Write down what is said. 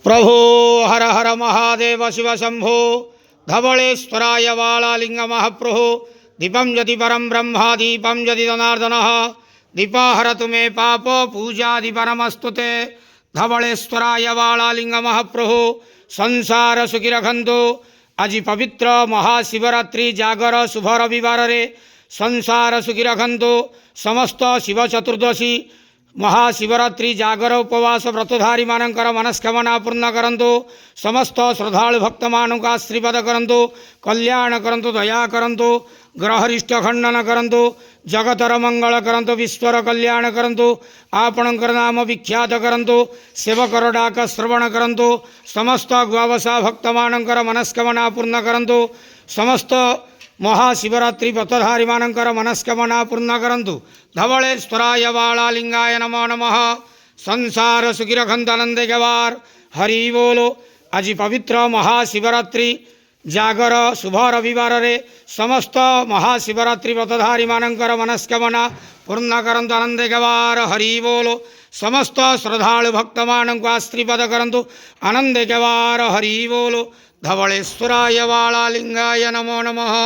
प्रभो हर हर महादेव शिव शंभो धवलेश्वराय वालालिंग महाप्रभो दीपं यदि परम ब्रह्मा दीपं यदि जनार्दनः दीपाहरतु मे पाप पूजादि परमस्तुते धवलेश्वराय वालालिंग महाप्रभो संसार सुखी रखंतु। आज पवित्र महाशिवरात्रि जागर शुभ रविवार रे संसार सुखी रखंतु। समस्त शिव चतुर्दशी महाशिवरात्रि जागर उपवास व्रतधारी मानकर मनस्कामना पूर्ण करंतु। समस्त श्रद्धालु भक्त मानक आशीर्वाद करंतु, कल्याण करंतु, दया करंतु, ग्रहरिष्ट खंडन करंतु, जगतर मंगल करंतु, विश्वर कल्याण करंतु, आपणकर नाम विख्यात करंतु, सेवकर डाक श्रवण करंतु। समस्त गुआवसा भक्त मानकर मनस्कामना पूर्ण करंतु। समस्त महाशिवरात्रि व्रतधारी मानकर मनस्कामना पूर्ण करंतु। धवलेश्वराय वालालिंगाय नमो नमः। संसार सुखी रखंतु आनंदे गवार हरि बोलो। आज पवित्र महाशिवरात्रि जागर शुभ रविवार रे समस्त महाशिवरात्रि व्रतधारी मानकर मनस्कामना पूर्ण करंतु आनंदे गवार हरि बोलो। समस्त श्रद्धालु भक्त मानक आशीर्वाद करंतु आनंदे गवार हरि बोलो। धवलेश्वराय वालालिंगाय नमो नमः।